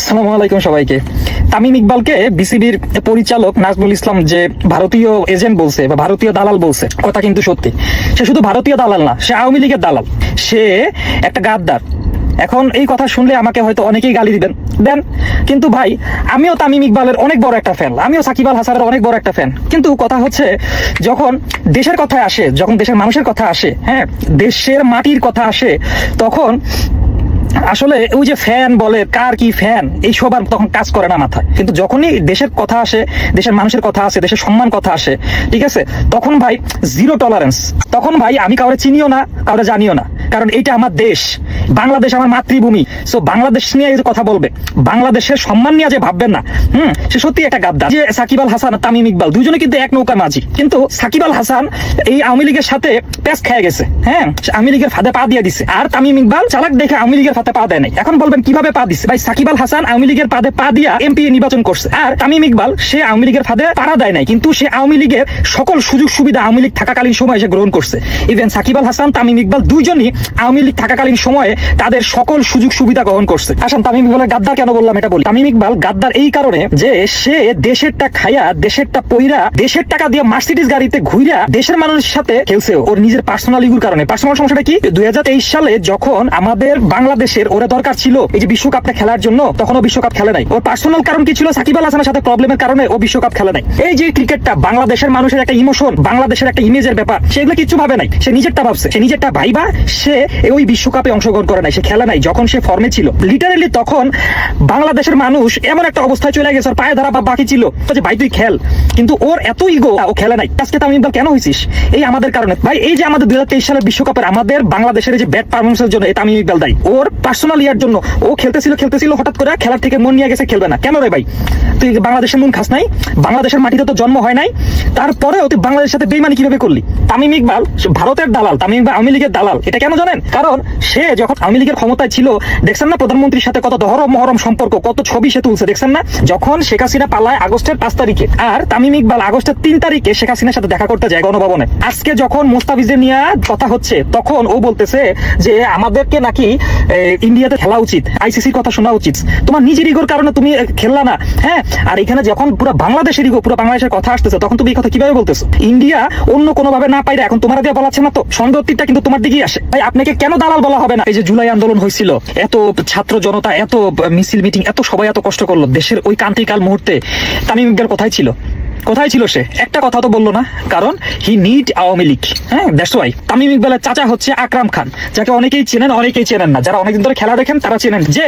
আসসালামু আলাইকুম সবাইকে। তামিম ইকবালকে বিসিবির পরিচালক নাজমুল ইসলাম যে ভারতীয় এজেন্ট বলছে বা ভারতীয় দালাল বলছে, কথা কিন্তু সত্যি। সে শুধু ভারতীয় দালাল না, সে আওয়ামী লীগের দালাল, সে একটা গাদ্দার। এখন এই কথা শুনলে আমাকে হয়তো অনেকেই গালি দিবেন দেন, কিন্তু ভাই আমিও তামিম ইকবালের অনেক বড় একটা ফ্যান, আমিও সাকিব আল হাসানের অনেক বড় একটা ফ্যান। কিন্তু কথা হচ্ছে, যখন দেশের কথা আসে, যখন দেশের মানুষের কথা আসে, হ্যাঁ, দেশের মাটির কথা আসে, তখন আসলে ওই যে ফ্যান বলে কার কি ফ্যান, এই সব আর তখন কাজ করে না মাথায়। কিন্তু যখনই দেশের কথা আসে, দেশের মানুষের কথা আসে, দেশের সম্মান কথা আসে, ঠিক আছে, তখন ভাই জিরো টলারেন্স। তখন ভাই আমি কাউরে চিনিও না, কাউরে জানিও না, কারণ এইটা আমার দেশ, বাংলাদেশ আমার মাতৃভূমি। সো বাংলাদেশ নিয়ে যে কথা বলবে, বাংলাদেশের সম্মান নিয়ে যে ভাববেন না, সে সত্যি একটা গাদ্দার। যে সাকিব আল হাসান, তামিম ইকবাল দুজনে কিন্তু এক নৌকার মাঝি। কিন্তু সাকিব আল হাসান এই আওয়ামী লীগের সাথে প্যাচ খেয়ে গেছে, হ্যাঁ, আওয়ামী লীগের ফাঁদে পা দিয়ে দিছে। আর তামিম ইকবাল চালাক দেখে আওয়ামী লীগের ফাঁদে পা দেয় নাই। এখন বলবেন কিভাবে পা দিছে? ভাই সাকিব আল হাসান আওয়ামী লীগের ফাঁদে পা দিয়া এমপি নির্বাচন করছে, আর তামিম ইকবাল সে আওয়ামী লীগের ফাঁদে পাড়া দেয় নাই, কিন্তু সে আওয়ামী লীগের সকল সুযোগ সুবিধা আওয়ামী লীগ থাকাকালীন সময় সে গ্রহণ করছে। ইভেন সাকিব আল হাসান, তামিম ইকবাল দুইজনই আওয়ামী লীগ থাকাকালীন সময়ে তাদের সকল সুযোগ সুবিধা গ্রহণ করছে। আসেন তামিম ইকবালের গাদ্দার কেন বললাম এটা বলি। তামিম ইকবাল গাদ্দার এই কারণে যে সে দেশেরটা খাইয়া, দেশেরটা পইরা, দেশের টাকা দিয়ে মার্সিডিজ গাড়িতে ঘুইরা দেশের মানুষের সাথে খেলছে ওর নিজের পার্সোনাল ইগুর কারণে। পার্সোনাল সমস্যাটা কি? 2023 সালে যখন আমাদের বাংলাদেশের ওরা দরকার ছিল এই যে বিশ্বকাপটা খেলার জন্য, তখন ও বিশ্বকাপ খেলে নাই। ওর পার্সোনাল কারণ কি ছিল? সাকিব আল হাসানের সাথে প্রবলেমের কারণে ও বিশ্বকাপ খেলে নাই। এই যে ক্রিকেটটা বাংলাদেশের মানুষের একটা ইমোশন, বাংলাদেশের একটা ইমেজের ব্যাপার, সেগুলো কিছু ভাবে নাই। সে নিজেরটা ভাবছে, সে নিজেরটা ভাইবা সে ওই বিশ্বকাপে অংশগ্রহণ করে নাই, সে খেলে নাই যখন সে ফর্মে ছিল। লিটারেলি তখন বাংলাদেশের মানুষ এমন একটা অবস্থায় চলে গেছে, ওর পায়ে ধরা বাকি ছিল যে ভাই তুই খেল, কিন্তু ওর এত ইগো, ও খেলে নাই। আজকে তামিম ইকবাল কেন হইছিস? এই আমাদের কারণে ভাই। এই যে আমাদের 2023 সালের বিশ্বকাপের আমাদের বাংলাদেশের যে ব্যাড পারফরমেন্সের জন্য তামিম ইকবাল দায়ী। ওর পার্সোনাল ইয়ার জন্য ও খেলতেছিল, হঠাৎ করে খেলার থেকে মন নিয়ে গেছে, খেলবে না। কেন রে ভাই? তুই বাংলাদেশের নুন খাস নাই, বাংলাদেশের মাটিতে তো জন্ম হয় নাই, তারপরেও তুই বাংলাদেশের সাথে বেইমানি কিভাবে করলি? তামিম ইকবাল ভারতের দালাল, তামিম ইকবাল আওয়ামী লীগের দালাল। এটা কেন জানেন? কারণ সে যখন আওয়ামী লীগের ক্ষমতায় ছিল, দেখছেন না প্রধানমন্ত্রীর সাথে কত দহরম মহরম সম্পর্ক, কত ছবি সে তুলছে, দেখছেন না? যখন শেখ হাসিনা পালায় আগস্টের 5 তারিখে, আর তামিম ইকবাল আগস্টের 3 তারিখে শেখ হাসিনার সাথে দেখা করতে যায় গণভবনে। আজকে যখন মোস্তাফিজের নিয়ে কথা হচ্ছে, তখন ও বলতেছে যে আমাদেরকে নাকি ইন্ডিয়াতে খেলা উচিত, আইসিসির কথা শোনা উচিত। তোমার নিজের ইগোর কারণে তুমি খেললা না, হ্যাঁ। আর এখানে যখন পুরো বাংলাদেশের ইগো, পুরো বাংলাদেশের কথা আসতেছে, তখন তুমি এই কথা কিভাবে বলতেছো? ইন্ডিয়া অন্য কোনো ভাবে না পাইলে এখন তোমার দিয়ে বলাচ্ছে না তো, সন্দেহটা কিন্তু তোমার দিকেই আসে। ভাই আপনাকে কেন দালাল বলা হবে না? এই যে জুলাই আন্দোলন হয়েছিল, এত ছাত্র জনতা, এত মিছিল মিটিং, এত সবাই এত কষ্ট করলো দেশের ওই ক্রান্তিকাল মুহূর্তে, তামিম ইকবাল কোথায় ছিল? কোথায় ছিল সে? একটা কথা তো বললো না, কারণ হি নিড আওয়ামী লীগ, হ্যাঁ, দ্যাটস ওয়াই। তামিম ইকবালের চাচা হচ্ছে আকরাম খান, যাকে অনেকেই চেনেন, অনেকেই চেনেন না। যারা অনেকদিন ধরে খেলা দেখেন তারা চেনেন, যে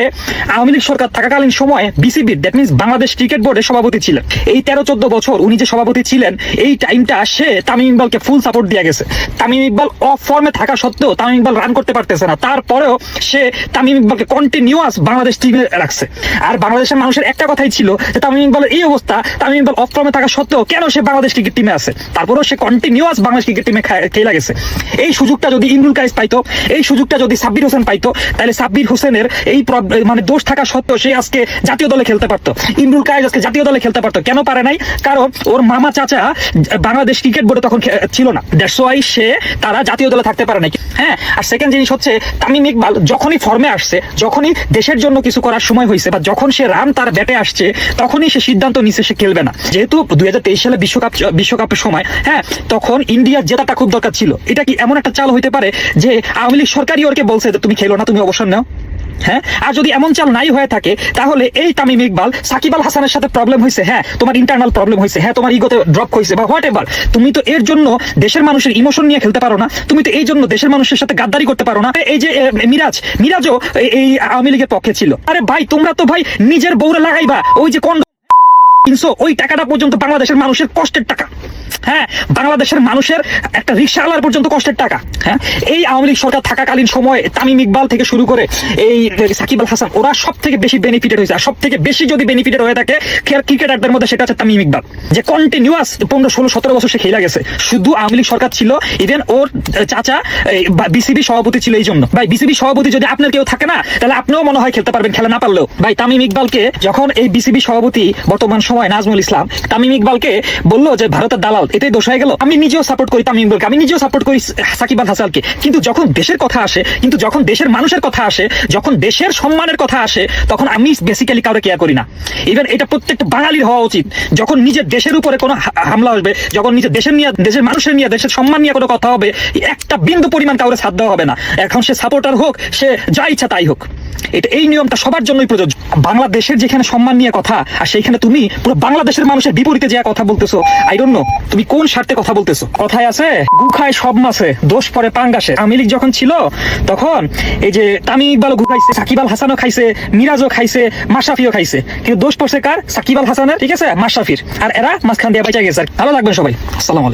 আওয়ামী লীগ সরকার থাকাকালীন সময়ে বিসিবির, দ্যাট মিনস বাংলাদেশ ক্রিকেট বোর্ডের সভাপতি ছিলেন। এই 13-14 বছর উনি যে সভাপতি ছিলেন, এই টাইমটা সে তামিম ইকবালকে ফুল সাপোর্ট দিয়ে গেছে। তামিম ইকবাল অফ ফর্মে থাকা সত্ত্বেও তামিম ইকবাল রান করতে পারতেছে না, তারপরেও সে তামিম ইকবালকে কন্টিনিউয়াস বাংলাদেশ টিমে রাখছে। আর বাংলাদেশের মানুষের একটা কথাই ছিল যে তামিম ইকবালের এই অবস্থা, তামিম ইকবাল অফ ফর্মে থাকা সত্ত্বেও কেন সে বাংলাদেশ ক্রিকেট টিমে আছে, তারপরেও সে কন্টিনিউয়াস বাংলাদেশ ক্রিকেট টিমে খেলা গেছে। এই সুযোগটা যদি ইমরুল কায়েস পাইতো, এই সুযোগটা যদি সাব্বির হোসেন পাইতো, তাহলে সাব্বির হোসেনের এই মানে দোষ থাকা সত্ত্বেও সে আজকে জাতীয় দলে খেলতে পারতো। ইমরুল কায়েস আজকে জাতীয় দলে খেলতে পারতো, কেন পারে নাই? কারণ ওর মামা চাচা বাংলাদেশ ক্রিকেট বোর্ডে তখন ছিল না, দ্যাটস ওয়াই সে তারা জাতীয় দলে থাকতে পারে নাই, হ্যাঁ। আর সেকেন্ড জিনিস হচ্ছে, তামিম ইকবাল যখনই ফর্মে আসছে, যখনই দেশের জন্য কিছু করার সময় হয়েছে, বা যখন সে রান তার ব্যাটে আসছে, তখনই সে সিদ্ধান্ত নিচ্ছে সে খেলবে না। যেহেতু 2023 সালে বিশ্বকাপের সময়, হ্যাঁ, তখন ইন্ডিয়ার জেতাটা খুব দরকার ছিল। এটা কি এমন একটা চাল হইতে পারে যে আওয়ামী লীগ সরকারই ওরকে বলছে যে তুমি খেলো না, তুমি অবসর নাও, হ্যাঁ? আর যদি এমন চাল নাই হয়ে থাকে, তাহলে এই তামিম ইকবাল সাকিব আল হাসানের সাথে প্রবলেম হয়েছে, হ্যাঁ, তোমার ইন্টারনাল প্রবলেম হয়েছে, হ্যাঁ, তোমার ইগোতে ড্রপ হয়েছে বা হোয়াট এভার, তুমি তো এর জন্য দেশের মানুষের ইমোশন নিয়ে খেলতে পারো না, তুমি তো এই জন্য দেশের মানুষের সাথে গাদ্দারি করতে পারো না। এই যে মিরাজও এই আওয়ামী লীগের পক্ষে ছিল। আরে ভাই তোমরা তো ভাই নিজের বউরে লাগাইবা, ওই যে ওই টাকাটা পর্যন্ত বাংলাদেশের মানুষের কষ্টের টাকা, হ্যাঁ, বাংলাদেশের মানুষের একটা রিক্সাওয়ালার পর্যন্ত কষ্টের টাকা, হ্যাঁ। এই আওয়ামী লীগ সরকার থাকাকালীন সময় তামিম ইকবাল থেকে শুরু করে এই সাকিব আল হাসান, ওরা সব থেকে বেশি বেনিফিটেড হয়েছে। আর সব থেকে বেশি যদি বেনিফিটেড হয়ে থাকে ক্রিকেটারদের মধ্যে, সেটা হচ্ছে তামিম ইকবাল, যে কন্টিনিউয়াস 15, 16, 17 বছর সে খেলা গেছে। শুধু আওয়ামী লীগ সরকার ছিল, ইভেন ওর চাচা বিসিবি সভাপতি ছিল। এই জন্য ভাই বিসিবি সভাপতি যদি আপনার কেউ থাকে না, তাহলে আপনিও মনে হয় খেলতে পারবেন, খেলা না পারলেও। ভাই তামিম ইকবালকে যখন এই বিসিবি সভাপতি বর্তমান সময় নাজমুল ইসলাম তামিম ইকবালকে বললো যে ভারতের দালাল দালাল, এটাই দোষ হয়ে গেল। আমি নিজেও সাপোর্ট করি তামিম ইকবালকে, আমি নিজেও সাপোর্ট করি সাকিব আল হাসানকে, কিন্তু যখন দেশের কথা আসে, কিন্তু যখন দেশের মানুষের কথা আসে, যখন দেশের সম্মানের কথা আসে, তখন আমি বেসিক্যালি কাউকে কেয়ার করি না। ইভেন এটা প্রত্যেকটা বাঙালির হওয়া উচিত। যখন নিজের দেশের উপরে কোনো হামলা আসবে, যখন নিজের দেশের নিয়ে, দেশের মানুষের নিয়ে, দেশের সম্মান নিয়ে কোনো কথা হবে, একটা বিন্দু পরিমাণ কাউরে ছাড় দেওয়া হবে না। এখন সে সাপোর্টার হোক, সে যা ইচ্ছা তাই হোক, এই নিয়মটা সবার জন্যই প্রযোজ্য। বাংলাদেশের যেখানে সম্মান নিয়ে কথা, আর সেইখানে তুমি পুরো বাংলাদেশের মানুষের বিপরীতে যে কথা বলতেছো, আই ডোন্ট নো তুমি কোন স্বার্থে কথা বলতেছো। কথায় আছে গু খায় সব মাছে, দোষ পড়ে পাঙ্গাসে। আওয়ামী লীগ যখন ছিল তখন এই যে তামিম ইকবালও গু খাইছে, সাকিব আল হাসানও খাইছে, মিরাজও খাইছে, মাশরাফিও খাইছে, কিন্তু দোষ পড়ছে কার? সাকিব আল হাসানের, ঠিক আছে, মাশরাফির। আর এরা মাঝখান দিয়ে বেঁচে গেছে। ভালো লাগবেন সবাই। আসসালামু আলাইকুম।